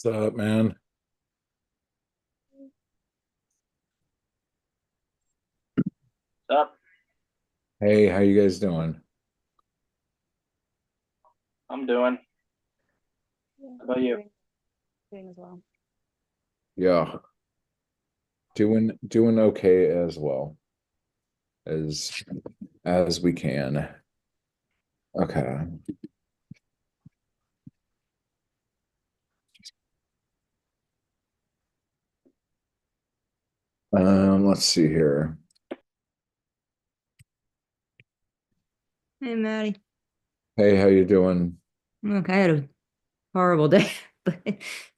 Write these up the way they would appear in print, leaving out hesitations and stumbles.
What's up, man? Up. Hey, how you guys doing? I'm doing. Yeah, How about you? doing as well. Yeah, doing okay as well as as we can. Okay. Let's see here. Hey, Maddie. Hey, how you doing? Look, I had a horrible day, but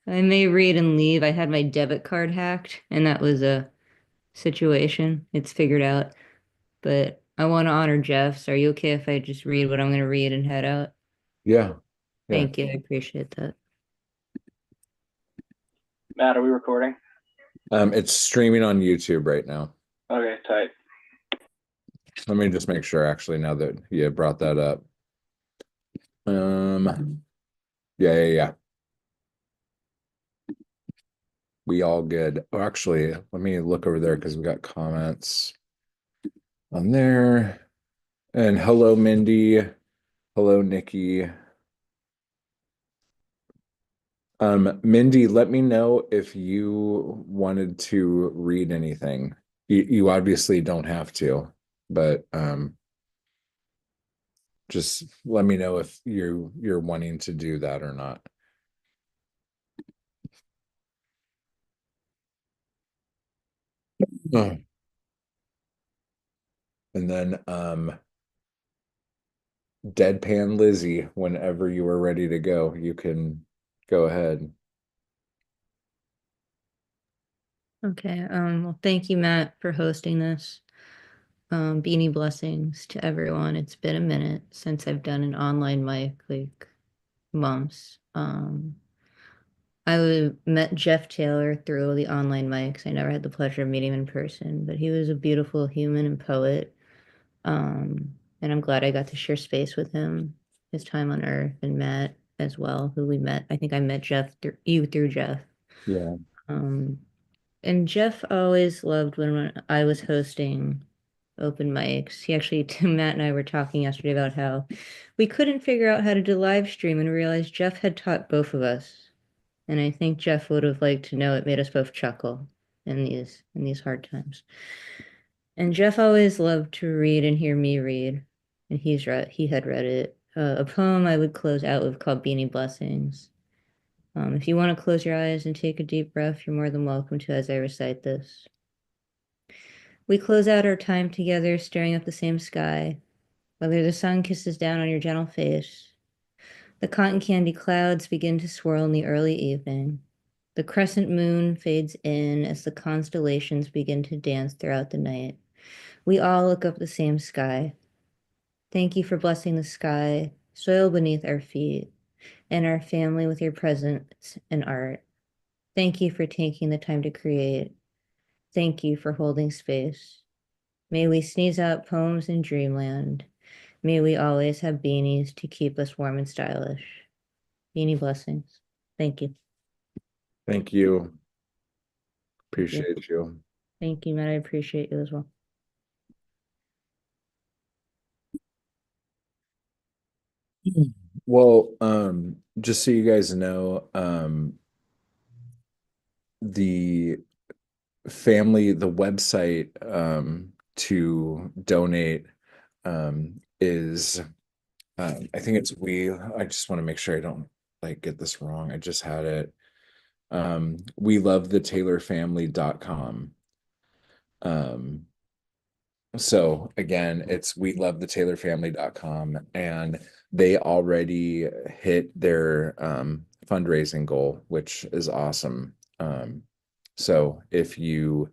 I may read and leave. I had my debit card hacked, and that was a situation. It's figured out, but I want to honor Jeff's. Are you okay if I just read what I'm going to read and head out? Yeah, yeah. Thank you. I appreciate that. Matt, are we recording? It's streaming on YouTube right now. Okay, tight. Let me just make sure actually now that you brought that up. Yeah. We all good. Oh, actually, let me look over there because we got comments on there. And hello, Mindy. Hello, Nikki. Mindy, let me know if you wanted to read anything. You obviously don't have to, but just let me know if you're wanting to do that or not. Oh. And then Deadpan Lizzie, whenever you are ready to go, you can go ahead. Okay. Well, thank you, Matt, for hosting this. Beanie blessings to everyone. It's been a minute since I've done an online mic, like months. Met Jeff Taylor through the online mics. I never had the pleasure of meeting him in person, but he was a beautiful human and poet. And I'm glad I got to share space with him, his time on Earth, and Matt as well, who we met. I think I met Jeff through you through Jeff. Yeah. Um, and Jeff always loved when I was hosting open mics. He actually, Matt and I were talking yesterday about how we couldn't figure out how to do live stream and realized Jeff had taught both of us. And I think Jeff would have liked to know it made us both chuckle in these hard times. And Jeff always loved to read and hear me read, and he had read it. A poem I would close out with called Beanie Blessings. If you want to close your eyes and take a deep breath, you're more than welcome to as I recite this. We close out our time together, staring at the same sky, whether the sun kisses down on your gentle face. The cotton candy clouds begin to swirl in the early evening. The crescent moon fades in as the constellations begin to dance throughout the night. We all look up the same sky. Thank you for blessing the sky, soil beneath our feet, and our family with your presence and art. Thank you for taking the time to create. Thank you for holding space. May we sneeze out poems in dreamland. May we always have beanies to keep us warm and stylish. Beanie blessings. Thank you. Thank you. Thank you. Appreciate you. Thank you, Matt. I appreciate you as well. Well, just so you guys know, the the website to donate is I think it's I just want to make sure I don't like get this wrong. I just had it. We love the taylorfamily.com. Um, so again, it's we love the taylorfamily.com, and they already hit their fundraising goal, which is awesome. So if you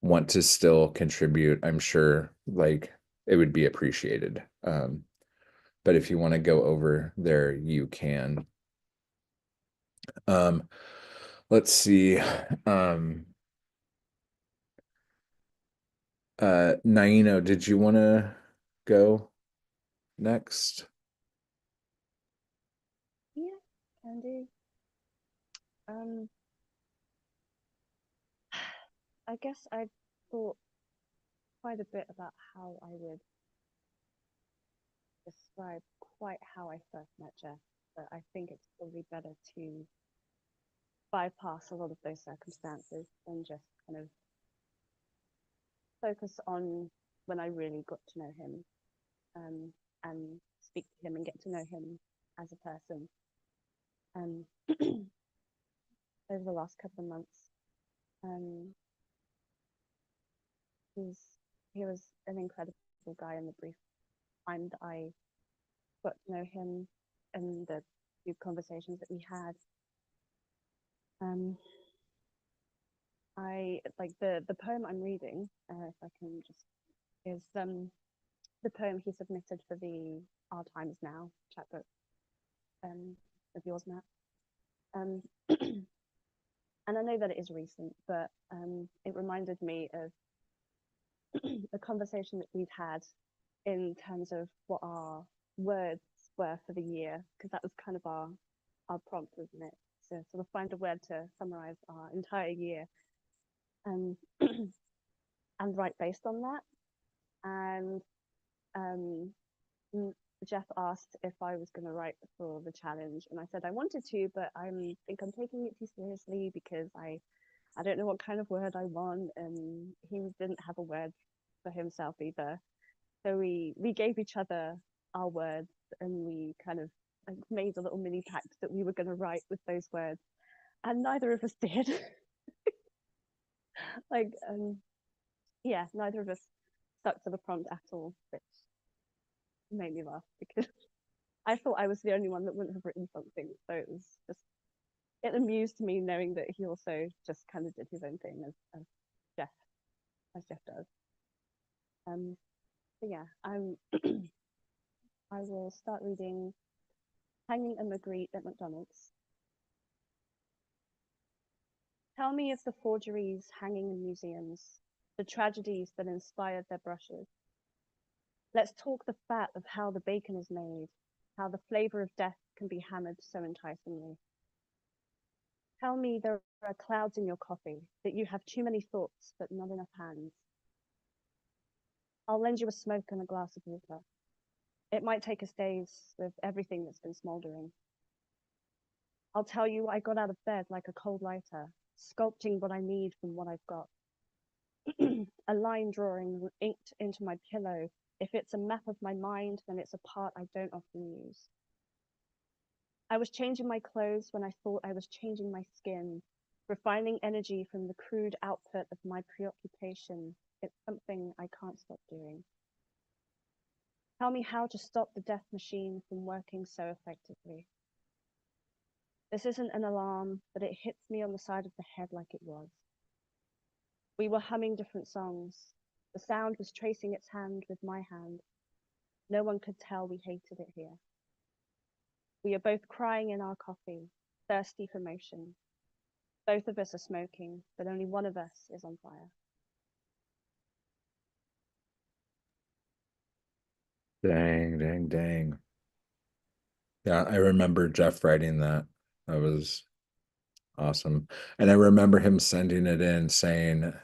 want to still contribute, I'm sure like it would be appreciated. But if you want to go over there, you can. Um, let's see. Um, Naino, did you want to go next? Yeah, can do. I guess I've thought quite a bit about how I would describe quite how I first met Jeff, but I think it's probably better to bypass a lot of those circumstances and just kind of focus on when I really got to know him, and speak to him and get to know him as a person. Over the last couple of months, he was an incredible guy in the brief time that I got to know him and the few conversations that we had. I like the poem I'm reading, if I can just, is the poem he submitted for the Our Times Now chapbook of yours, Matt. And I know that it is recent, but it reminded me of a conversation that we'd had in terms of what our words were for the year, because that was kind of our prompt, wasn't it? So sort of find a word to summarize our entire year, and write based on that. And Jeff asked if I was going to write for the challenge, and I said I wanted to, but I think I'm taking it too seriously because I don't know what kind of word I want, and he didn't have a word for himself either. So we gave each other our words, and we kind of like made a little mini pact that we were going to write with those words, and neither of us did. Like, yeah, neither of us stuck to the prompt at all, which made me laugh because I thought I was the only one that wouldn't have written something. So it was just, it amused me knowing that he also just kind of did his own thing as Jeff does. So yeah, I will start reading Hanging a Magritte at McDonald's. Tell me of the forgeries hanging in museums, the tragedies that inspired their brushes. Let's talk the fat of how the bacon is made, how the flavor of death can be hammered so enticingly. Tell me there are clouds in your coffee, that you have too many thoughts but not enough hands. I'll lend you a smoke and a glass of water. It might take us days with everything that's been smoldering. I'll tell you I got out of bed like a cold lighter, sculpting what I need from what I've got. A line drawing inked into my pillow. If it's a map of my mind, then it's a part I don't often use. I was changing my clothes when I thought I was changing my skin, refining energy from the crude output of my preoccupation. It's something I can't stop doing. Tell me how to stop the death machine from working so effectively. This isn't an alarm, but it hits me on the side of the head like it was. We were humming different songs. The sound was tracing its hand with my hand. No one could tell we hated it here. We are both crying in our coffee, thirsty for motion. Both of us are smoking, but only one of us is on fire. Dang, dang, dang. Yeah, I remember Jeff writing that. That was awesome. And I remember him sending it in saying,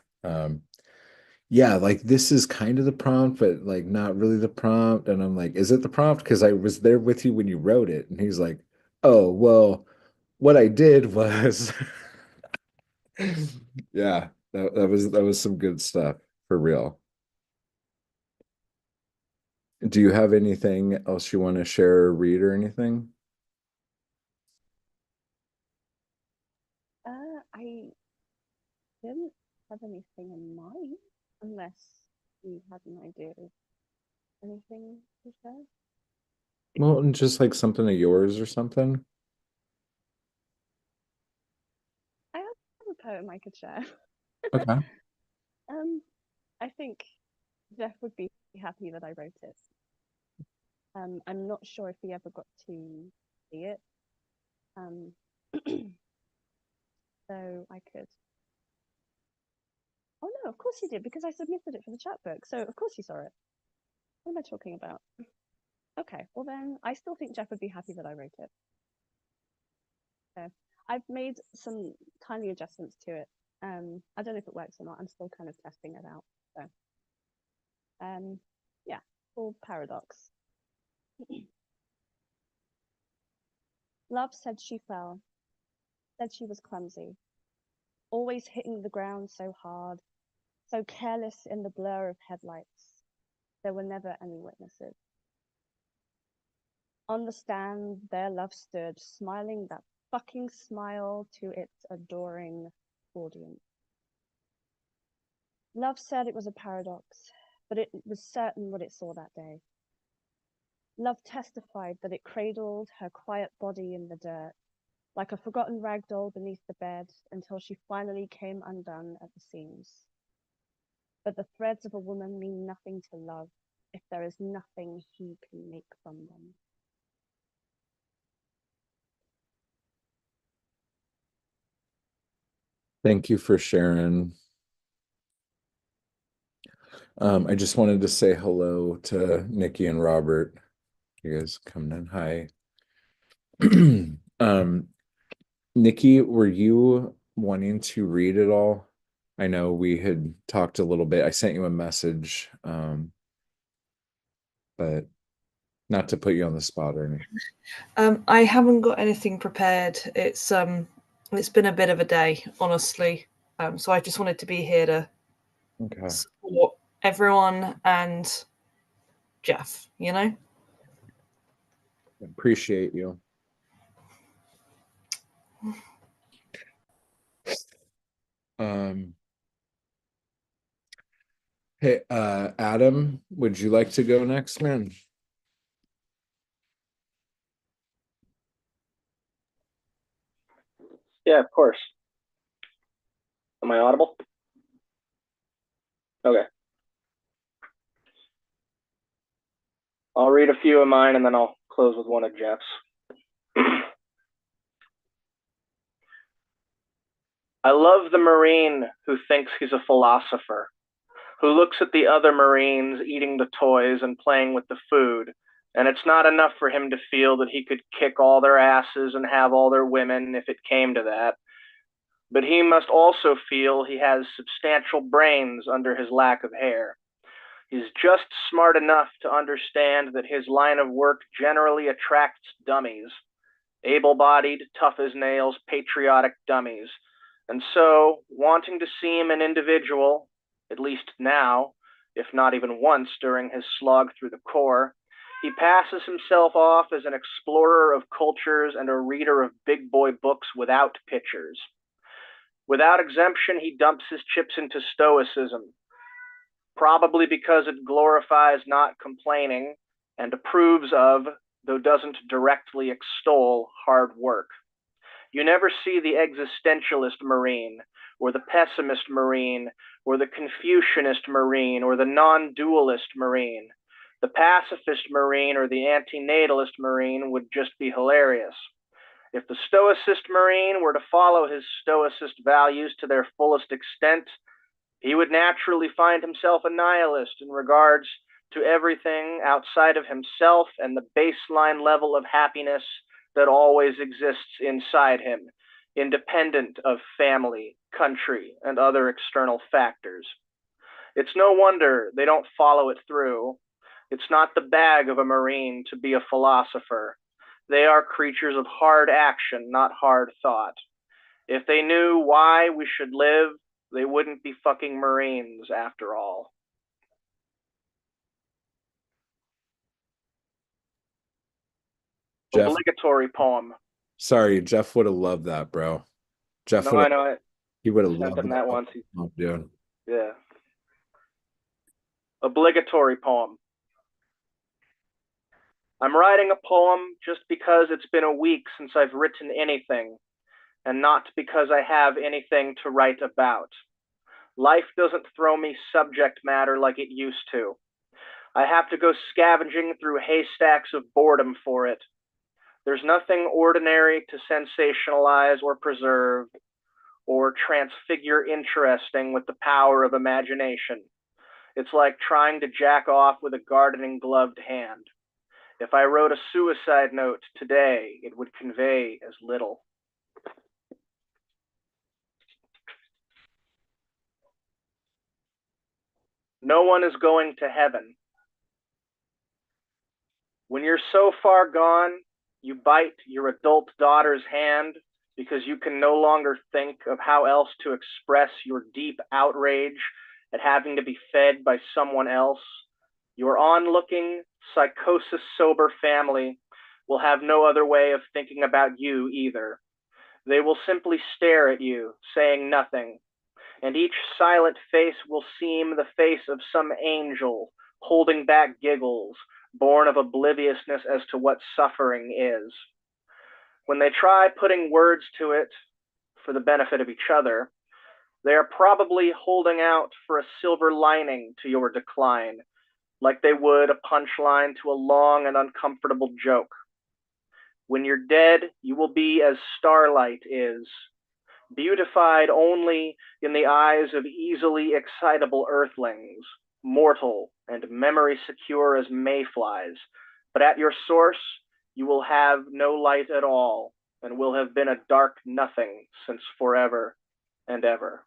yeah, like this is kind of the prompt, but like not really the prompt. And I'm like, is it the prompt? Because I was there with you when you wrote it. And he's like, oh, well, what I did was yeah, that was some good stuff for real. Do you have anything else you want to share or read or anything? I didn't have anything in mind, unless you had an idea of anything to share. Well, and just like something of yours or something. I have a poem I could share. Okay. I think Jeff would be happy that I wrote it. I'm not sure if he ever got to see it. So I could. Oh no, of course he did, because I submitted it for the chat book. So of course he saw it. What am I talking about? Okay, well then I still think Jeff would be happy that I wrote it. So I've made some tiny adjustments to it. I don't know if it works or not. I'm still kind of testing it out. So, yeah, full paradox. Love said she fell, said she was clumsy, always hitting the ground so hard, so careless in the blur of headlights. There were never any witnesses. On the stand, there Love stood, smiling that fucking smile to its adoring audience. Love said it was a paradox, but it was certain what it saw that day. Love testified that it cradled her quiet body in the dirt, like a forgotten rag doll beneath the bed, until she finally came undone at the seams. But the threads of a woman mean nothing to Love if there is nothing he can make from them. Thank you for sharing. I just wanted to say hello to Nikki and Robert. You guys coming in. Hi. Nikki, were you wanting to read it all? I know we had talked a little bit. I sent you a message, but not to put you on the spot or anything. I haven't got anything prepared. It's been a bit of a day, honestly. So I just wanted to be here to support everyone and Jeff, you know? Appreciate you. Hey, Adam, would you like to go next, man? Yeah, of course. Am I audible? Okay. I'll read a few of mine and then I'll close with one of Jeff's. I love the Marine who thinks he's a philosopher, who looks at the other Marines eating the toys and playing with the food, and it's not enough for him to feel that he could kick all their asses and have all their women if it came to that. But he must also feel he has substantial brains under his lack of hair. He's just smart enough to understand that his line of work generally attracts dummies, able-bodied, tough as nails, patriotic dummies. And so, wanting to seem an individual, at least now, if not even once during his slog through the Corps, he passes himself off as an explorer of cultures and a reader of big boy books without pictures. Without exemption, he dumps his chips into stoicism, probably because it glorifies not complaining and approves of, though doesn't directly extol, hard work. You never see the existentialist Marine, or the pessimist Marine, or the Confucianist Marine, or the non-dualist Marine. The pacifist Marine or the antinatalist Marine would just be hilarious. If the Stoicist Marine were to follow his Stoicist values to their fullest extent, he would naturally find himself a nihilist in regards to everything outside of himself and the baseline level of happiness that always exists inside him, independent of family, country, and other external factors. It's no wonder they don't follow it through. It's not the bag of a Marine to be a philosopher. They are creatures of hard action, not hard thought. If they knew why we should live, they wouldn't be fucking Marines after all. Jeff, obligatory poem. sorry, Jeff would have loved that, bro. Jeff No, would I have, know. he would have Sent loved him that once. dude. Yeah. Obligatory poem. I'm writing a poem just because it's been a week since I've written anything, and not because I have anything to write about. Life doesn't throw me subject matter like it used to. I have to go scavenging through haystacks of boredom for it. There's nothing ordinary to sensationalize or preserve or transfigure interesting with the power of imagination. It's like trying to jack off with a gardening gloved hand. If I wrote a suicide note today, it would convey as little. No one is going to heaven. When you're so far gone, you bite your adult daughter's hand because you can no longer think of how else to express your deep outrage at having to be fed by someone else. Your onlooking, psychosis-sober family will have no other way of thinking about you either. They will simply stare at you, saying nothing, and each silent face will seem the face of some angel holding back giggles, born of obliviousness as to what suffering is. When they try putting words to it for the benefit of each other, they are probably holding out for a silver lining to your decline, like they would a punchline to a long and uncomfortable joke. When you're dead, you will be as starlight is, beautified only in the eyes of easily excitable earthlings, mortal and memory secure as mayflies, but at your source you will have no light at all, and will have been a dark nothing since forever and ever.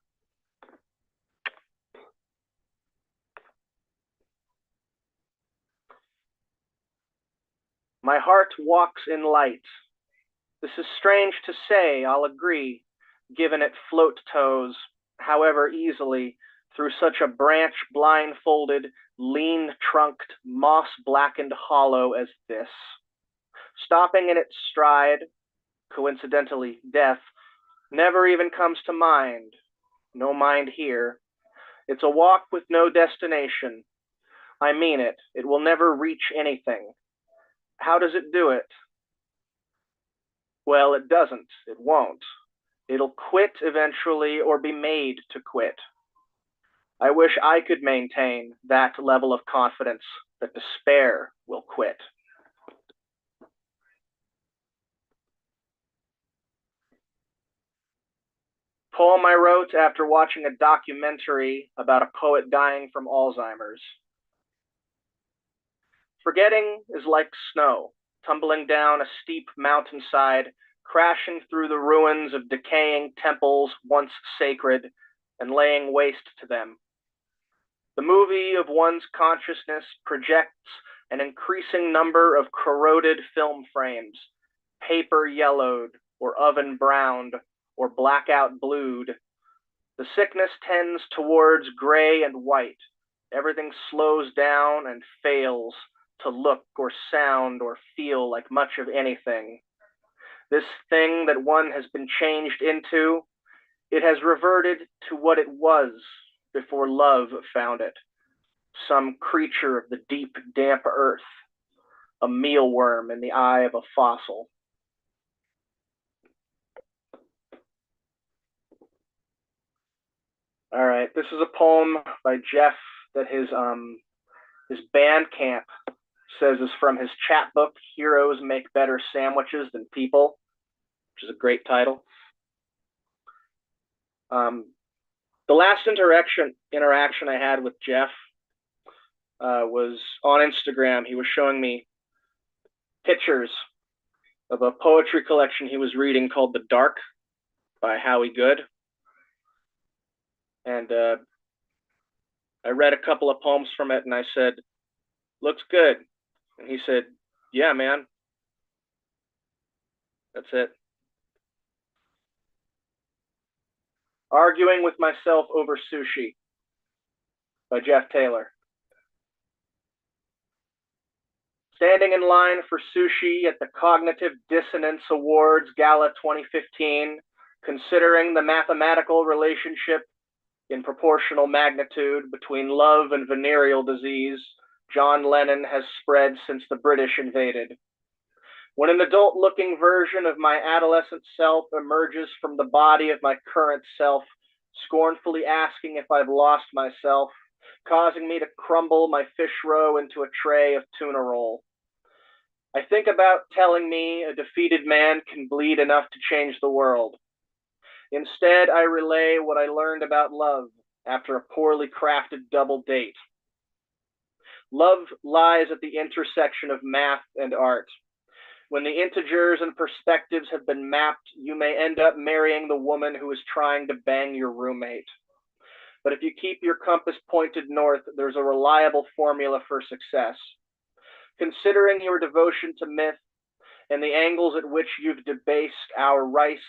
My heart walks in light. This is strange to say, I'll agree, given it float toes, however easily, through such a branch blindfolded, lean-trunked, moss-blackened hollow as this. Stopping in its stride, coincidentally death, never even comes to mind. No mind here. It's a walk with no destination. I mean it. It will never reach anything. How does it do it? Well, it doesn't. It won't. It'll quit eventually or be made to quit. I wish I could maintain that level of confidence that despair will quit. Poem I wrote after watching a documentary about a poet dying from Alzheimer's. Forgetting is like snow, tumbling down a steep mountainside, crashing through the ruins of decaying temples once sacred, and laying waste to them. The movie of one's consciousness projects an increasing number of corroded film frames, paper yellowed, or oven browned, or blackout blued. The sickness tends towards gray and white. Everything slows down and fails to look or sound or feel like much of anything. This thing that one has been changed into, it has reverted to what it was before love found it. Some creature of the deep, damp earth, a mealworm in the eye of a fossil. All right, this is a poem by Jeff that his Bandcamp says is from his chapbook, Heroes Make Better Sandwiches Than People, which is a great title. The last interaction I had with Jeff was on Instagram. He was showing me pictures of a poetry collection he was reading called The Dark by Howie Good. And I read a couple of poems from it and I said, looks good. And he said, yeah, man. That's it. Arguing with Myself Over Sushi by Jeff Taylor. Standing in line for sushi at the Cognitive Dissonance Awards Gala 2015, considering the mathematical relationship in proportional magnitude between love and venereal disease John Lennon has spread since the British invaded. When an adult-looking version of my adolescent self emerges from the body of my current self, scornfully asking if I've lost myself, causing me to crumble my fish roe into a tray of tuna roll. I think about telling me a defeated man can bleed enough to change the world. Instead, I relay what I learned about love after a poorly crafted double date. Love lies at the intersection of math and art. When the integers and perspectives have been mapped, you may end up marrying the woman who is trying to bang your roommate. but if you keep your compass pointed north, there's a reliable formula for success. Considering your devotion to myth and the angles at which you've debased our rice,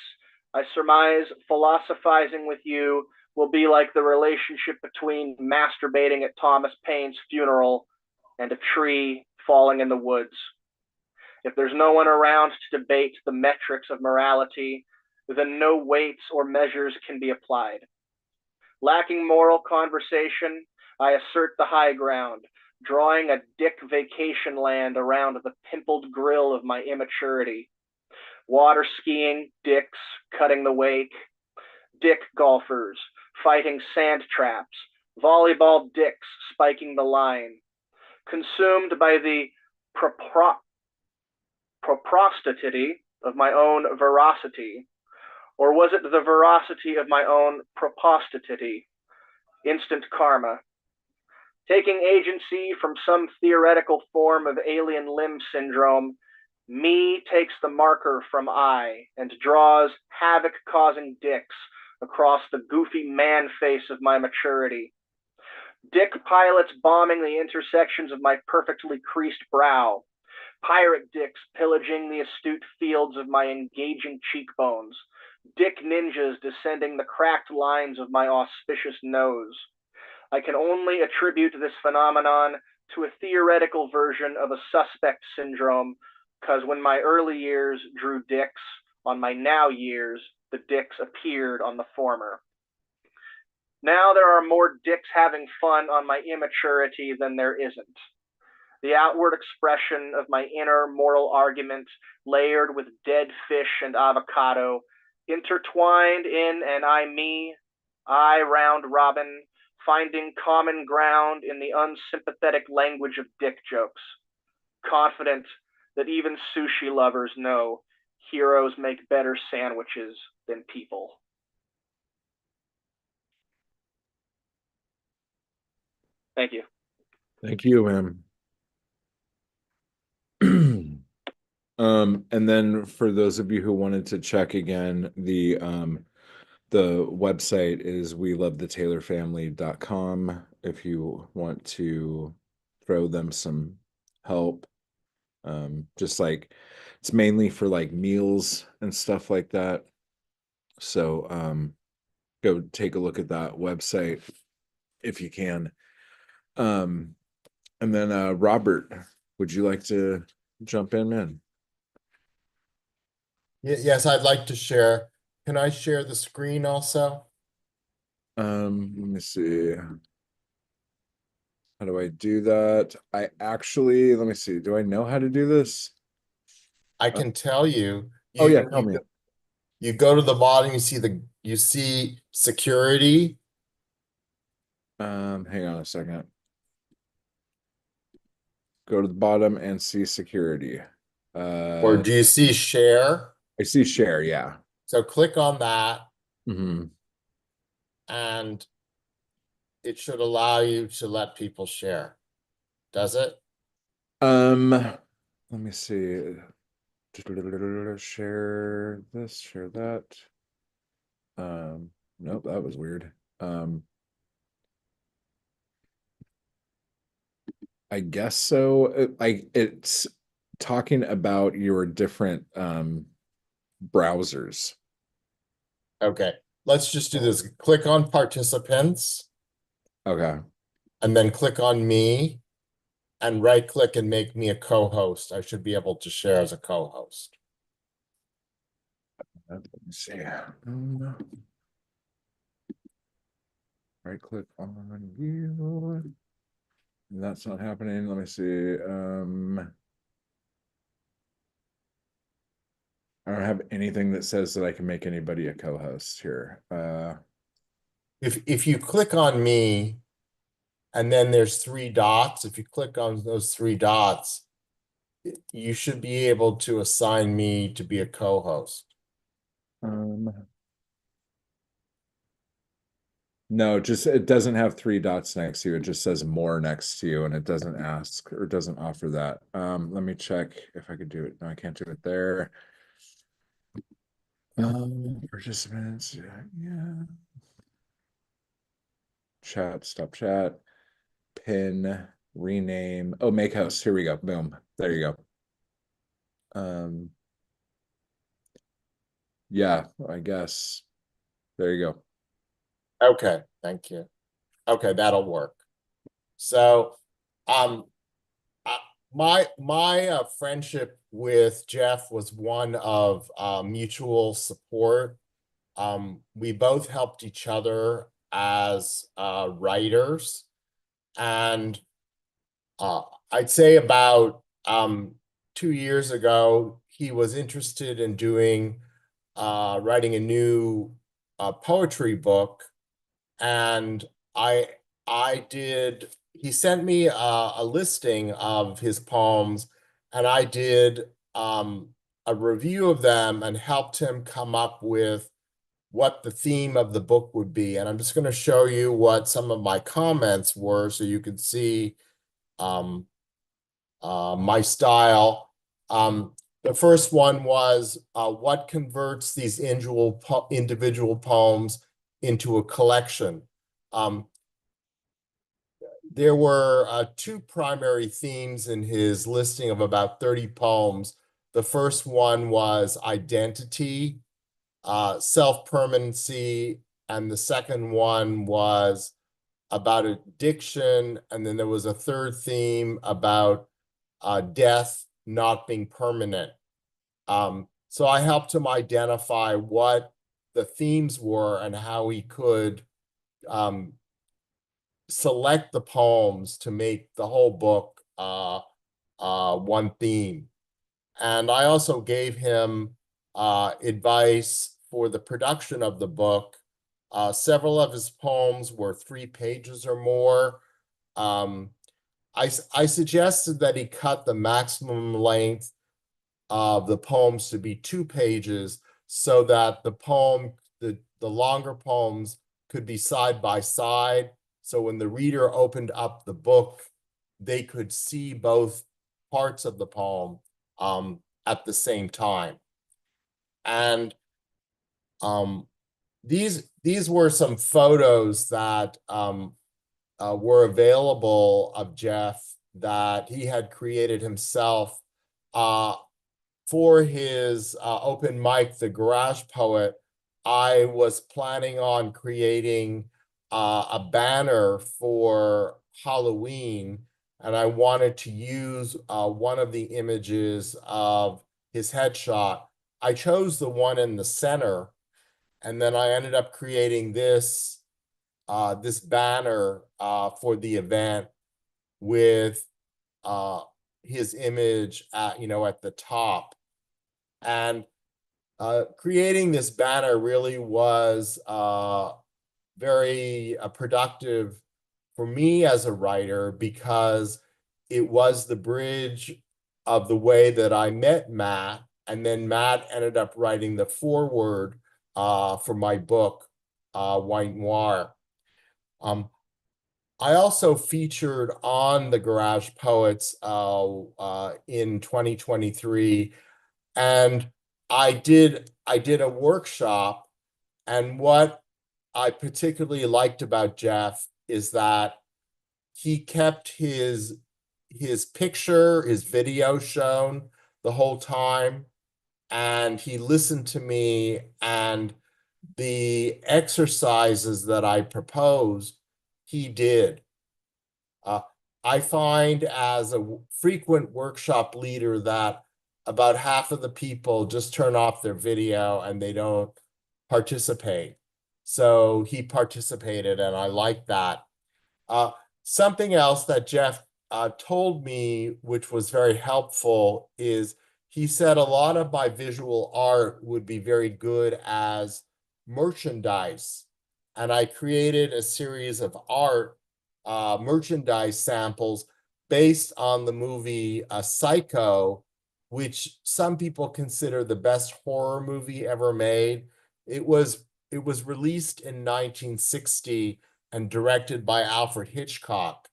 I surmise philosophizing with you will be like the relationship between masturbating at Thomas Paine's funeral and a tree falling in the woods. If there's no one around to debate the metrics of morality, then no weights or measures can be applied. Lacking moral conversation, I assert the high ground, drawing a dick vacation land around the pimpled grill of my immaturity. Water skiing dicks cutting the wake, dick golfers fighting sand traps, volleyball dicks spiking the line, consumed by the proprostity of my own veracity, or was it the veracity of my own propositity? Instant karma. Taking agency from some theoretical form of alien limb syndrome, me takes the marker from I and draws havoc-causing dicks across the goofy man face of my maturity. Dick pilots bombing the intersections of my perfectly creased brow. Pirate dicks pillaging the astute fields of my engaging cheekbones. Dick ninjas descending the cracked lines of my auspicious nose. I can only attribute this phenomenon to a theoretical version of a suspect syndrome, because when my early years drew dicks, on my now years, the dicks appeared on the former. Now there are more dicks having fun on my immaturity than there isn't. The outward expression of my inner moral argument, layered with dead fish and avocado, intertwined in an I round robin, finding common ground in the unsympathetic language of dick jokes, confident that even sushi lovers know heroes make better sandwiches than people. Thank you. Thank you, ma'am. And then for those of you who wanted to check again, the website is welovethetaylorfamily.com if you want to throw them some help. Just like it's mainly for like meals and stuff like that. So go take a look at that website if you can. And then Robert, would you like to jump in, man? Yes, I'd like to share. Can I share the screen also? Let me see. How do I do that? I actually, let me see. Do I know how to do this? I can tell you. Oh yeah, tell me. You go to the bottom, you see security. Hang on a second. Go to the bottom and see security. Or do you see share? I see share, yeah. So click on that Mm-hmm. and it should allow you to let people share. Does it? Let me see. Share this, share that. Nope, that was weird. I guess so. It's talking about your different browsers. Okay. Let's just do this. Click on participants Okay. and then click on me and right click and make me a co-host. I should be able to share as a co-host. Let me see. Right click on you. That's not happening. Let me see. I don't have anything that says that I can make anybody a co-host here. If you click on me and then there's three dots, if you click on those three dots, you should be able to assign me to be a co-host. No, just it doesn't have three dots next to you. It just says more next to you, and it doesn't ask or doesn't offer that. Let me check if I could do it. No, I can't do it there. Participants, yeah. chat, stop chat, pin, rename. Oh, make host. Here we go. Boom. There you go. Yeah, I guess. There you go. Okay, thank you. Okay, that'll work. So, uh, my friendship with Jeff was one of mutual support. We both helped each other as writers, and I'd say about 2 years ago, he was interested in writing a new poetry book, and I I did. He sent me a listing of his poems, and I did a review of them and helped him come up with what the theme of the book would be. And I'm just going to show you what some of my comments were so you can see um, my style. The first one was what converts these individual poems into a collection. Um, there were two primary themes in his listing of about 30 poems. The first one was identity, self-permanency, and the second one was about addiction, and then there was a third theme about death not being permanent. So I helped him identify what the themes were and how he could select the poems to make the whole book one theme. And I also gave him advice for the production of the book. Several of his poems were 3 pages or more. I suggested that he cut the maximum length of the poems to be 2 pages so that the longer poems could be side by side. So when the reader opened up the book, they could see both parts of the poem at the same time. And these were some photos that were available of Jeff that he had created himself for his open mic, The Garage Poet. I was planning on creating a banner for Halloween, and I wanted to use one of the images of his headshot. I chose the one in the center, and then I ended up creating this banner for the event with his image at the top. And creating this banner really was very productive for me as a writer, because it was the bridge of the way that I met Matt, and then Matt ended up writing the foreword for my book, White Noir. I also featured on the Garage Poets in 2023, and I did a workshop, and what I particularly liked about Jeff is that he kept his picture, his video shown the whole time, and he listened to me, and the exercises that I proposed, he did. I find as a frequent workshop leader that about half of the people just turn off their video and they don't participate. So he participated, and I like that. Something else that Jeff told me, which was very helpful, is he said a lot of my visual art would be very good as merchandise. And I created a series of merchandise samples based on the movie Psycho, which some people consider the best horror movie ever made. It was released in 1960 and directed by Alfred Hitchcock.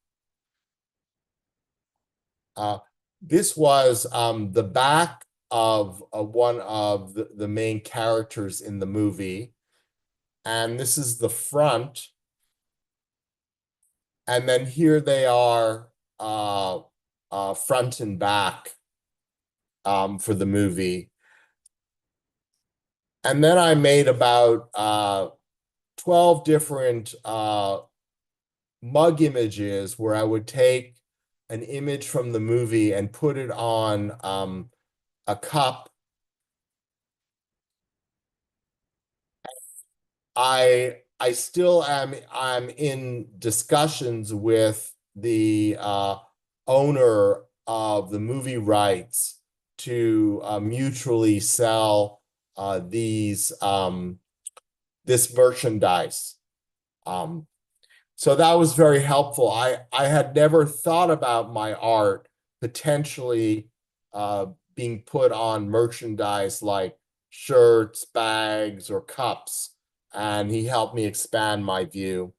This was the back of one of the main characters in the movie, and this is the front. And then here they are front and back for the movie. And then I made about 12 different mug images where I would take an image from the movie and put it on a cup. I still I'm in discussions with the owner of the movie rights to mutually sell this merchandise. So that was very helpful. I had never thought about my art potentially being put on merchandise like shirts, bags, or cups, and he helped me expand my view.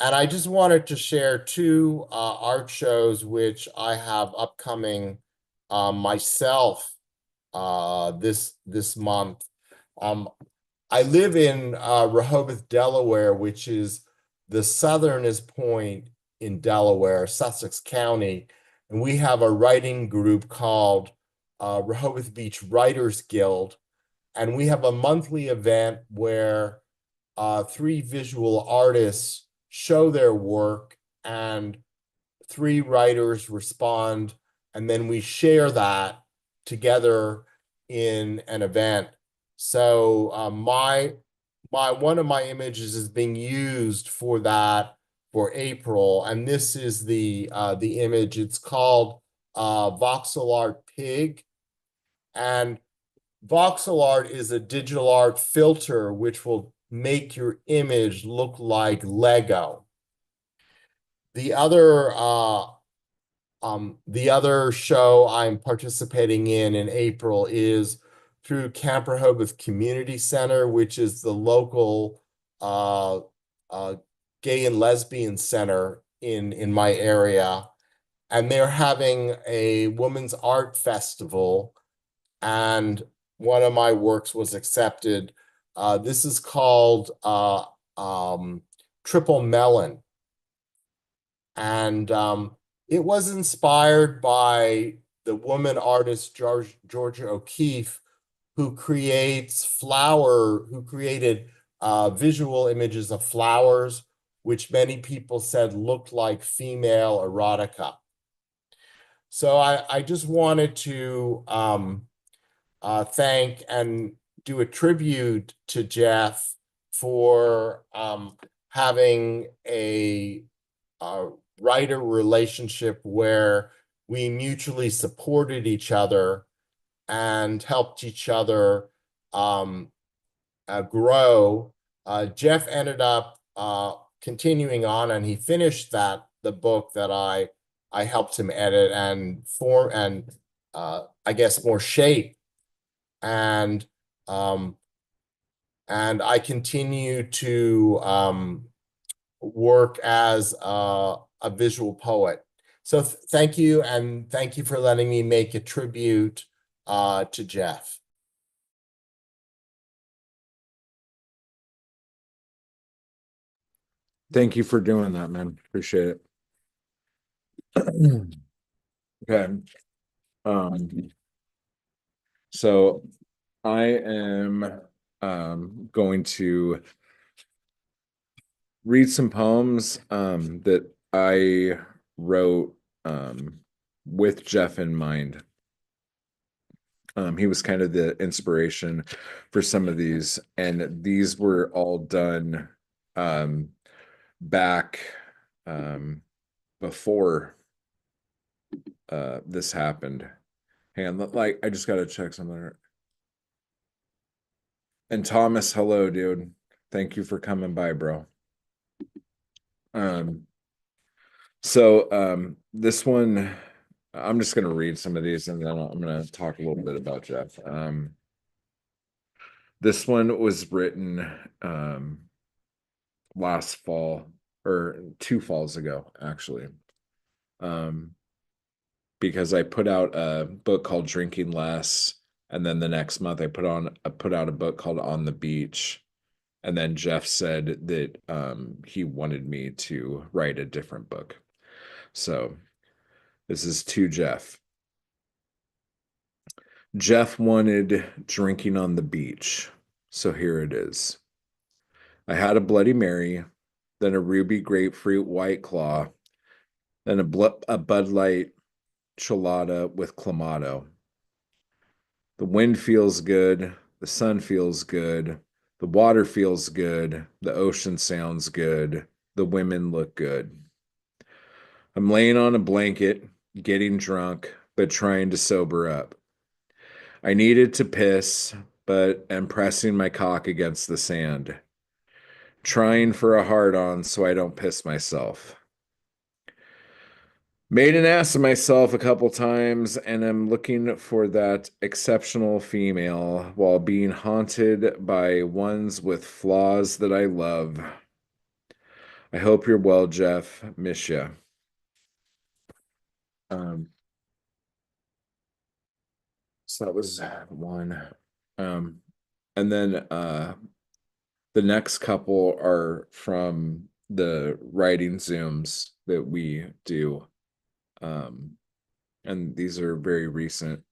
And I just wanted to share two art shows which I have upcoming myself this month. I live in Rehoboth, Delaware, which is the southernest point in Delaware, Sussex County, and we have a writing group called Rehoboth Beach Writers Guild, and we have a monthly event where three visual artists show their work and three writers respond, and then we share that together in an event. So one of my images is being used for that for April, and this is the image. It's called Voxel Art Pig, and voxel art is a digital art filter which will make your image look like Lego. The other show I'm participating in April is through Camp Rehoboth Community Center, which is the local gay and lesbian center in my area. And they're having a women's art festival, and one of my works was accepted. This is called Triple Melon. And it was inspired by the woman artist Georgia O'Keeffe, who created visual images of flowers, which many people said looked like female erotica. So I just wanted to thank and do a tribute to Jeff for having a writer relationship where we mutually supported each other and helped each other grow. Jeff ended up continuing on, and he finished the book that I helped him edit and form and I guess more shape. And I continue to work as a visual poet. So thank you, and thank you for letting me make a tribute to Jeff. Thank you for doing that, man. Appreciate it. Okay. So I am going to read some poems that I wrote with Jeff in mind. He was kind of the inspiration for some of these, and these were all done back before this happened. Hang on, like I just gotta check something. And Thomas, hello, dude. Thank you for coming by, bro. So this one, I'm just gonna read some of these and then I'm gonna talk a little bit about Jeff. This one was written last fall, or 2 falls ago, actually. Because I put out a book called Drinking Less, and then the next month I put out a book called On the Beach. And then Jeff said that he wanted me to write a different book. So this is to Jeff. Jeff wanted drinking on the beach. So here it is. I had a Bloody Mary, then a ruby grapefruit white claw, then a Bud Light Chelada with Clamato. The wind feels good, the sun feels good, the water feels good, the ocean sounds good, the women look good. I'm laying on a blanket, getting drunk, but trying to sober up. I needed to piss, but am pressing my cock against the sand, trying for a hard on so I don't piss myself. Made an ass of myself a couple times, and I'm looking for that exceptional female while being haunted by ones with flaws that I love. I hope you're well, Jeff. Miss ya. Um, so that was one. And then the next couple are from the writing Zooms that we do. And these are very recent.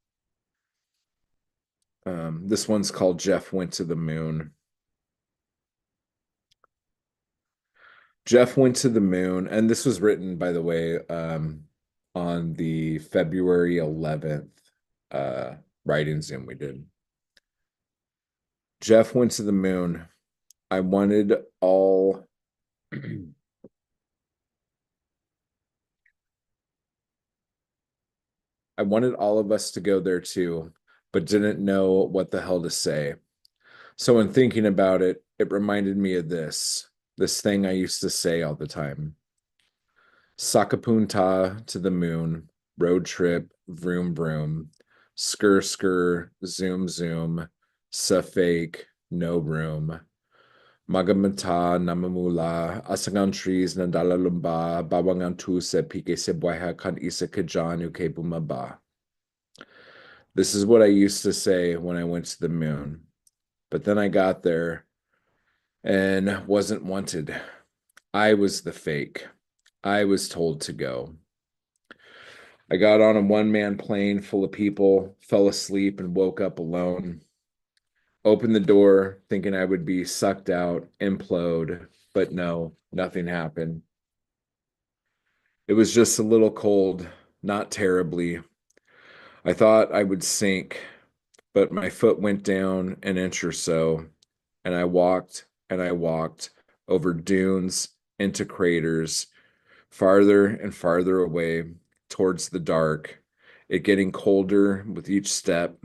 This one's called Jeff Went to the Moon. Jeff went to the moon, and this was written, by the way, on the February 11th writing Zoom we did. Jeff went to the moon. I wanted all I wanted all of us to go there too, but didn't know what the hell to say. So in thinking about it, it reminded me of this thing I used to say all the time. Sakapunta to the moon, road trip, vroom vroom, skr skr, zoom zoom, sa fake, no room. Magamata namamula, asangan trees nadalalumba, bawangan tu se pike se bueha kan isa kajanu ke bumaba. This is what I used to say when I went to the moon. But then I got there and wasn't wanted. I was the fake. I was told to go. I got on a one-man plane full of people, fell asleep, and woke up alone. Opened the door thinking I would be sucked out, implode, but no, nothing happened. It was just a little cold, not terribly. I thought I would sink, but my foot went down an inch or so, and I walked over dunes into craters, farther and farther away towards the dark, it getting colder with each step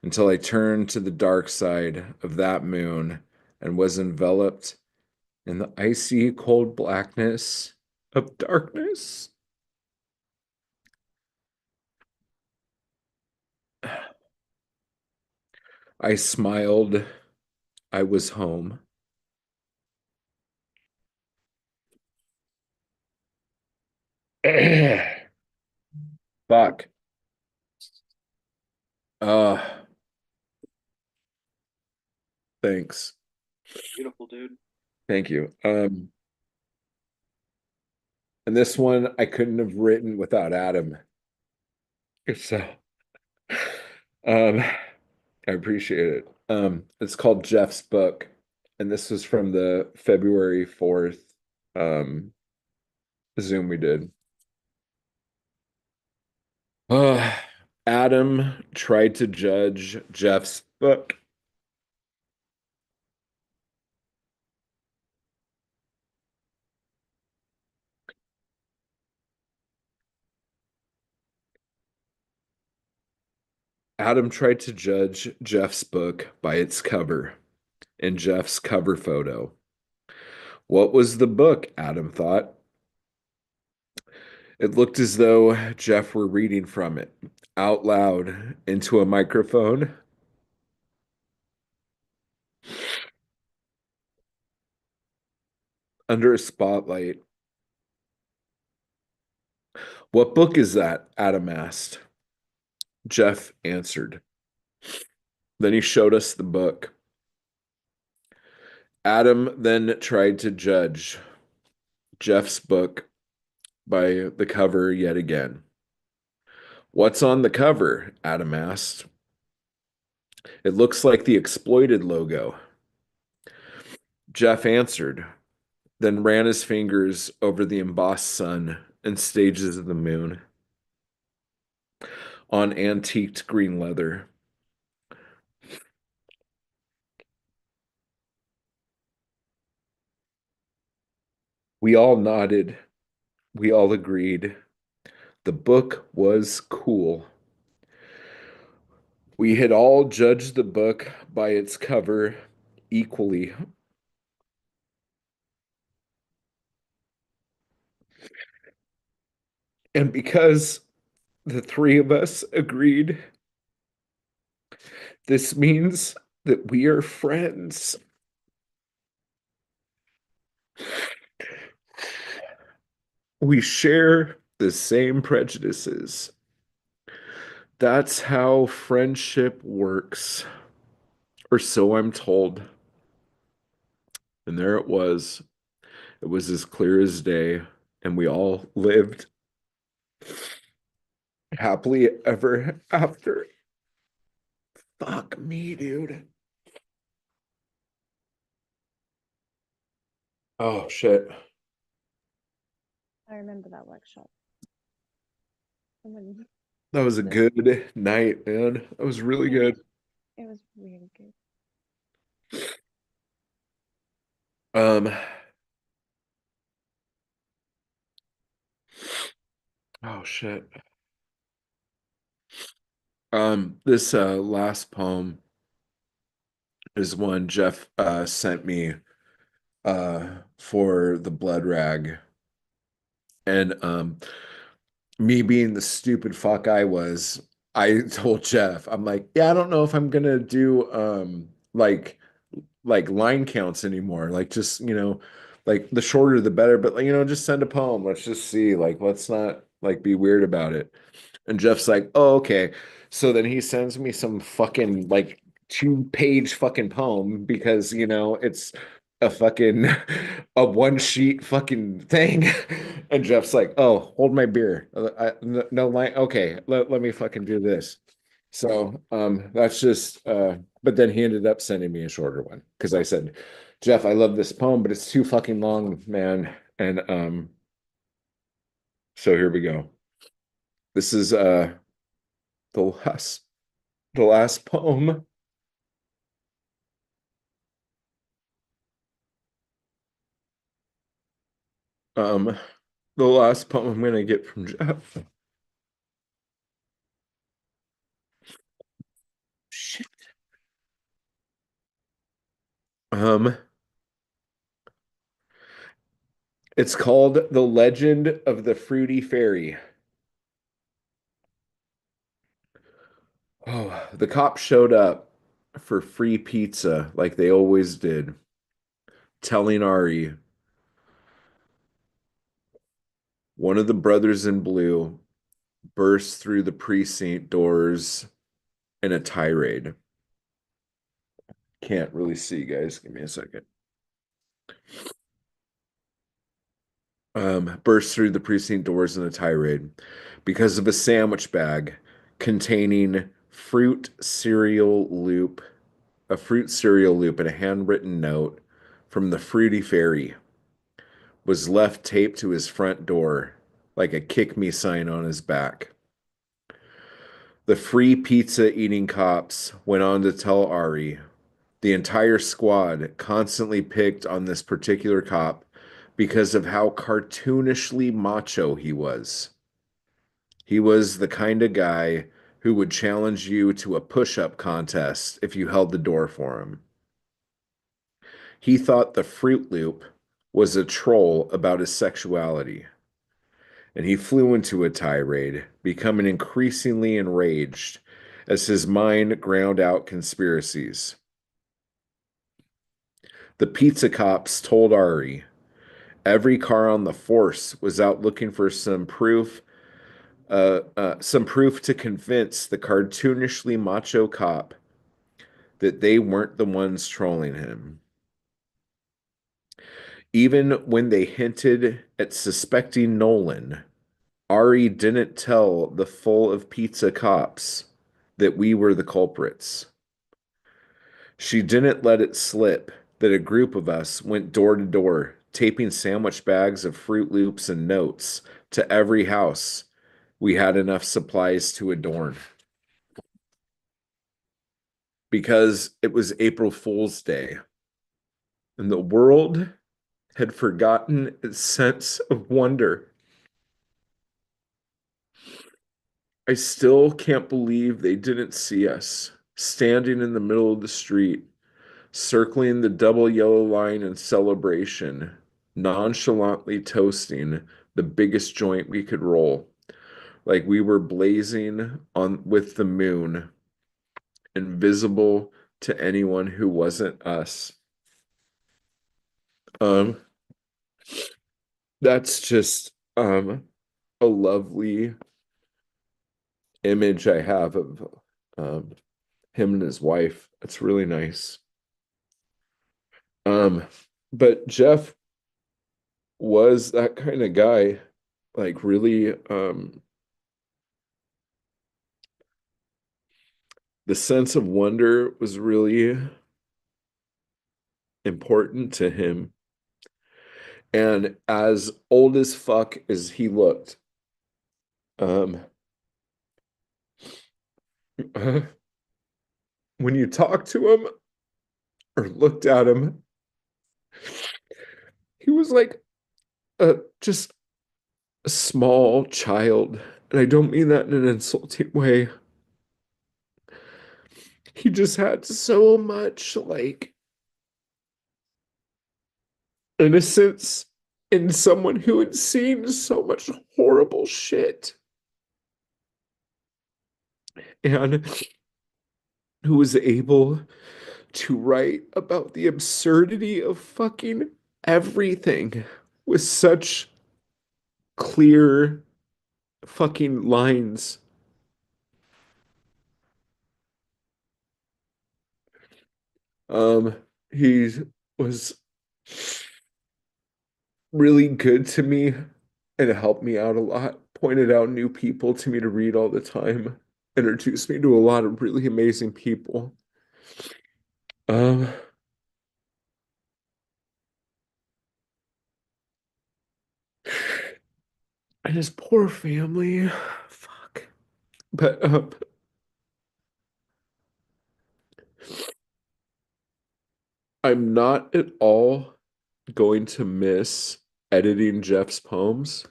until I turned to the dark side of that moon and was enveloped in the icy cold blackness of darkness. I smiled. I was home. Fuck. Uh, thanks. Beautiful, dude. Thank you. And this one I couldn't have written without Adam. So, I appreciate it. It's called Jeff's Book, and this was from the February 4th Zoom we did. Uh, Adam tried to judge Jeff's book. Adam tried to judge Jeff's book by its cover and Jeff's cover photo. What was the book? Adam thought. It looked as though Jeff were reading from it out loud into a microphone. Under a spotlight. What book is that? Adam asked. Jeff answered. Then he showed us the book. Adam then tried to judge Jeff's book by the cover yet again. What's on the cover? Adam asked. It looks like the Exploited logo. Jeff answered, then ran his fingers over the embossed sun and stages of the moon on antiqued green leather. We all nodded. We all agreed. The book was cool. We had all judged the book by its cover equally. And because the three of us agreed, this means that we are friends. We share the same prejudices. That's how friendship works, or so I'm told. And there it was. It was as clear as day, and we all lived happily ever after. Fuck me, dude. Oh, shit. I remember that workshop. And when That was a good night, man. That was really good. it was really good. Um, oh shit. This last poem is one Jeff sent me for the blood rag. And me being the stupid fuck I was, I told Jeff, I'm like, yeah, I don't know if I'm gonna do like line counts anymore. Like just, like the shorter the better, but like, just send a poem. Let's just see. Like, let's not like be weird about it. And Jeff's like, oh, okay. So then he sends me some fucking like 2-page fucking poem because, it's a fucking a one sheet fucking thing. And Jeff's like, oh, hold my beer. No line. Okay, let me fucking do this. So that's just but then he ended up sending me a shorter one because I said, Jeff, I love this poem, but it's too fucking long, man. And so here we go. This is the last the last poem. Um the last poem I'm gonna get from Jeff. Shit. Um it's called The Legend of the Fruity Fairy. Oh, the cops showed up for free pizza like they always did, telling Ari, one of the brothers in blue burst through the precinct doors in a tirade. Can't really see, guys. Give me a second. Burst through the precinct doors in a tirade because of a sandwich bag containing a fruit cereal loop, and a handwritten note from the Fruity Fairy was left taped to his front door like a kick me sign on his back. The free pizza eating cops went on to tell Ari the entire squad constantly picked on this particular cop because of how cartoonishly macho he was. He was the kind of guy who would challenge you to a push up contest if you held the door for him. He thought the Fruit Loop was a troll about his sexuality, and he flew into a tirade, becoming increasingly enraged as his mind ground out conspiracies. The pizza cops told Ari every car on the force was out looking for some proof to convince the cartoonishly macho cop that they weren't the ones trolling him. Even when they hinted at suspecting Nolan, Ari didn't tell the full of pizza cops that we were the culprits. She didn't let it slip that a group of us went door to door, taping sandwich bags of Fruit Loops and notes to every house we had enough supplies to adorn. Because it was April Fool's Day, and the world had forgotten its sense of wonder. I still can't believe they didn't see us standing in the middle of the street, circling the double yellow line in celebration, nonchalantly toasting the biggest joint we could roll, like we were blazing on with the moon, invisible to anyone who wasn't us. Um, that's just a lovely image I have of um him and his wife. It's really nice. Um, but Jeff was that kind of guy, like really the sense of wonder was really important to him. And as old as fuck as he looked, um when you talked to him or looked at him, he was like just a small child. And I don't mean that in an insulting way. He just had so much like innocence in someone who had seen so much horrible shit and who was able to write about the absurdity of fucking everything with such clear fucking lines. Um, he was really good to me and helped me out a lot, pointed out new people to me to read all the time, introduced me to a lot of really amazing people. Um, and his poor family. Fuck. But I'm not at all going to miss editing Jeff's poems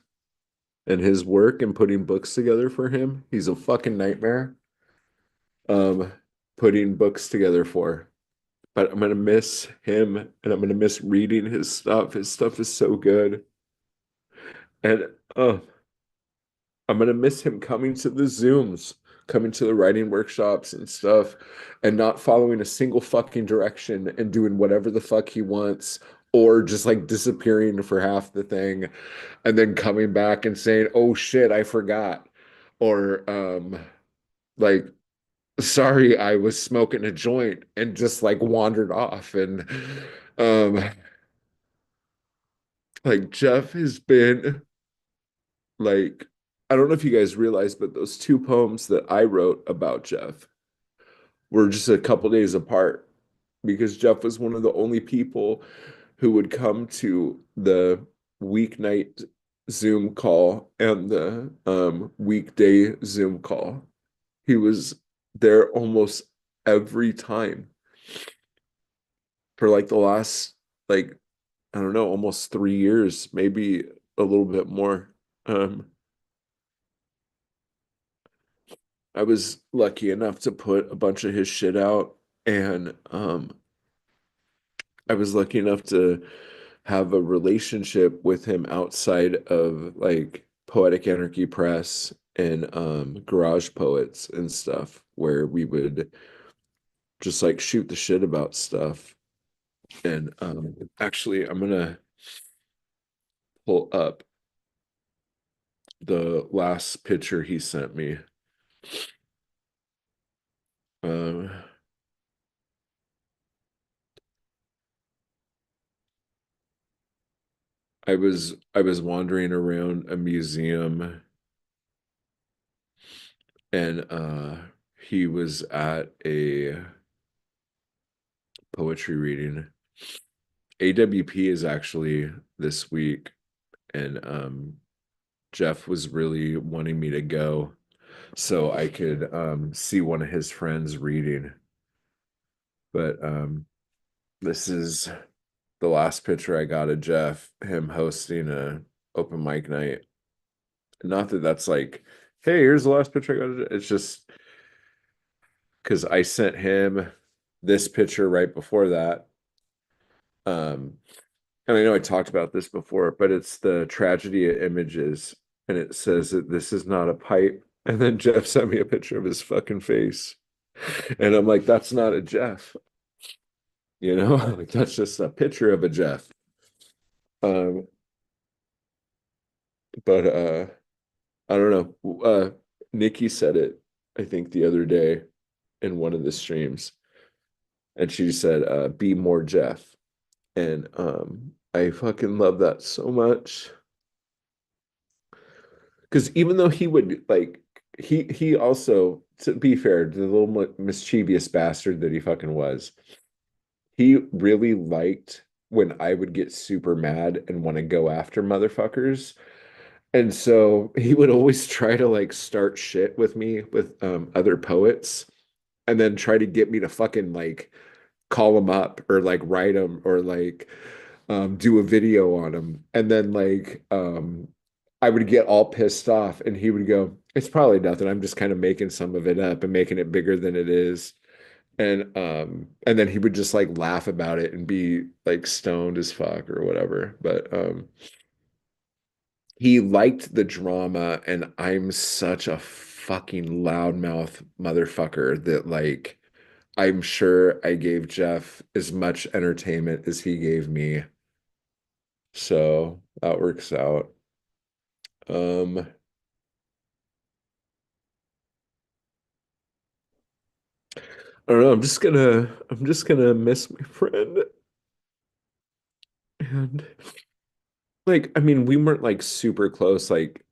and his work and putting books together for him. He's a fucking nightmare. Um, putting books together for. But I'm gonna miss him and I'm gonna miss reading his stuff. His stuff is so good. And I'm gonna miss him coming to the Zooms, coming to the writing workshops and stuff, and not following a single fucking direction and doing whatever the fuck he wants, or just like disappearing for half the thing and then coming back and saying, "Oh shit, I forgot." Or like, sorry, I was smoking a joint and just like wandered off. And um like Jeff has been like, I don't know if you guys realize, but those two poems that I wrote about Jeff were just a couple days apart because Jeff was one of the only people who would come to the weeknight Zoom call and the weekday Zoom call. He was there almost every time for like the last, like, I don't know, almost 3 years, maybe a little bit more. Um, I was lucky enough to put a bunch of his shit out, and I was lucky enough to have a relationship with him outside of like Poetic Anarchy Press and Garage Poets and stuff, where we would just like shoot the shit about stuff. And actually, I'm gonna pull up the last picture he sent me. Um, I was wandering around a museum and he was at a poetry reading. AWP is actually this week, and Jeff was really wanting me to go so I could see one of his friends reading. But this is the last picture I got of Jeff, him hosting a open mic night. Not that that's like, hey, here's the last picture I got of Jeff. It's just because I sent him this picture right before that. And I know I talked about this before, but it's the tragedy of images, and it says that this is not a pipe. And then Jeff sent me a picture of his fucking face. And I'm like, that's not a Jeff. You know, like that's just a picture of a Jeff. Um, but I don't know. Nikki said it, I think, the other day in one of the streams. And she said, be more Jeff. And I fucking love that so much. Because even though he would like he also, to be fair, the little mischievous bastard that he fucking was, he really liked when I would get super mad and want to go after motherfuckers. And so he would always try to like start shit with me with other poets and then try to get me to fucking like call him up or like write him or like do a video on him. And then like I would get all pissed off and he would go, it's probably nothing. I'm just kind of making some of it up and making it bigger than it is. And then he would just like laugh about it and be like stoned as fuck or whatever. But he liked the drama, and I'm such a fucking loudmouth motherfucker that like I'm sure I gave Jeff as much entertainment as he gave me. So that works out. Um, I don't know. I'm just gonna miss my friend. And like, I mean, we weren't like super close, like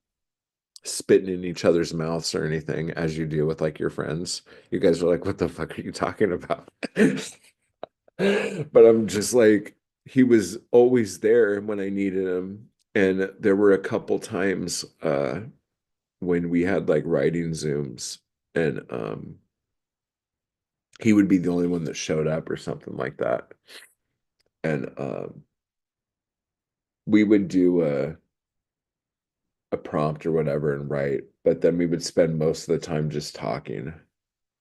spitting in each other's mouths or anything, as you do with like your friends. You guys are like, what the fuck are you talking about? But I'm just like, he was always there when I needed him. And there were a couple times when we had like writing Zooms, and he would be the only one that showed up or something like that. And we would do a prompt or whatever and write, but then we would spend most of the time just talking.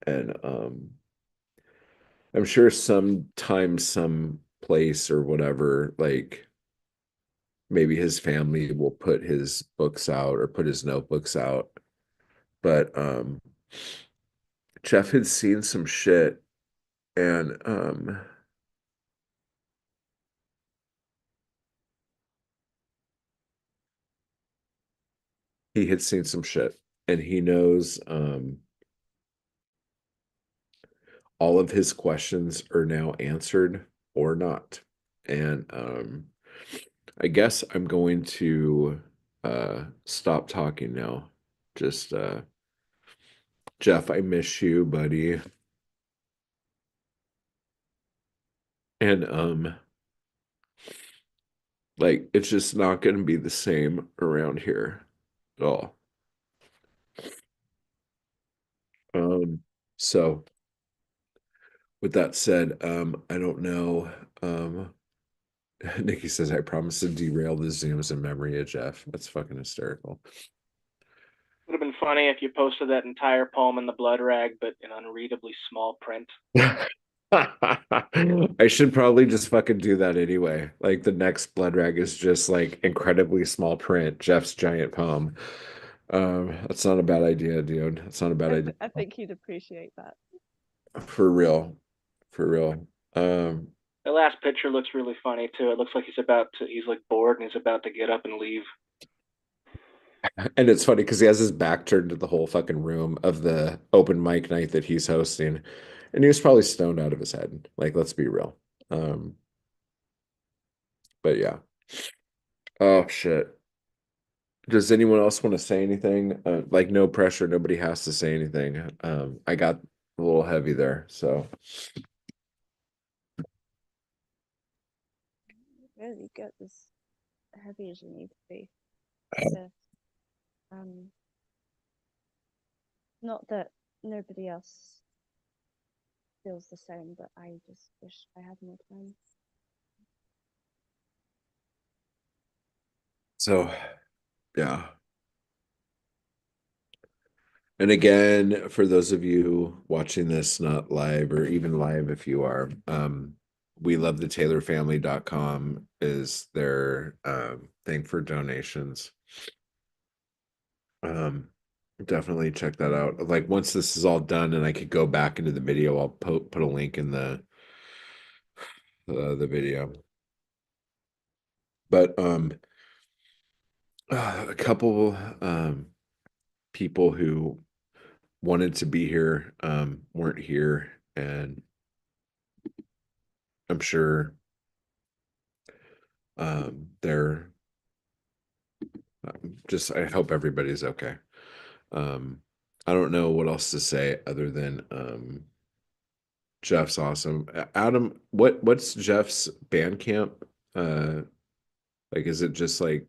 And I'm sure sometimes some place or whatever, like maybe his family will put his books out or put his notebooks out. But Jeff had seen some shit, and he had seen some shit, and he knows all of his questions are now answered or not. And I guess I'm going to stop talking now. Just Jeff, I miss you, buddy. And like it's just not going to be the same around here at all. So with that said, I don't know. Nikki says, I promise to derail the Zooms in memory of Jeff. That's fucking hysterical. Would have been funny if you posted that entire poem in the blood rag, but in unreadably small print. I should probably just fucking do that anyway. Like the next blood rag is just like incredibly small print, Jeff's giant poem. That's not a bad idea, dude. That's not a bad idea. I think he'd appreciate that. For real. For real. The last picture looks really funny too. It looks like he's like bored and he's about to get up and leave. And it's funny because he has his back turned to the whole fucking room of the open mic night that he's hosting. And he was probably stoned out of his head. Like, let's be real. But yeah. Oh shit. Does anyone else want to say anything? Like no pressure, nobody has to say anything. I got a little heavy there, so Really get as heavy as you need to be. Yeah. Not that nobody else feels the same, but I just wish I had more time. so yeah. And again, for those of you watching this not live or even live if you are, we love the taylorfamily.com is their thing for donations. Definitely check that out. Like once this is all done and I could go back into the video, I'll put a link in the video. But a couple people who wanted to be here weren't here, and I'm sure they're just I hope everybody's okay. Um I don't know what else to say other than Jeff's awesome. Adam, what's Jeff's Bandcamp? Like is it just like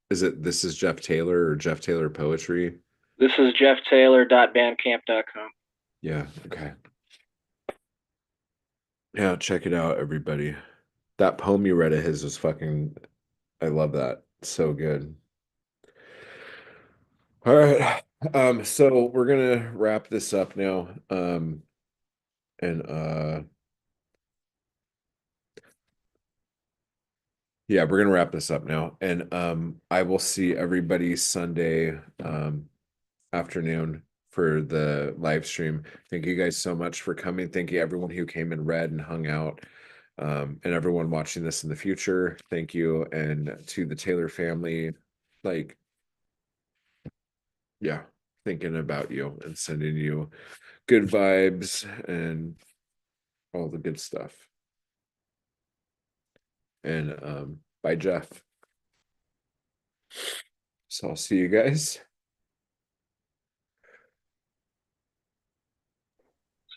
is it this is Jeff Taylor or Jeff Taylor Poetry? This is jefftaylor.bandcamp.com. Yeah, okay. Yeah, check it out, everybody. That poem you read of his was fucking I love that. So good. All right. So we're gonna wrap this up now. And yeah, we're gonna wrap this up now. And I will see everybody Sunday afternoon for the live stream. Thank you guys so much for coming. Thank you everyone who came and read and hung out. And everyone watching this in the future. Thank you. And to the Taylor family, like yeah, thinking about you and sending you good vibes and all the good stuff. And bye, Jeff. So I'll see you guys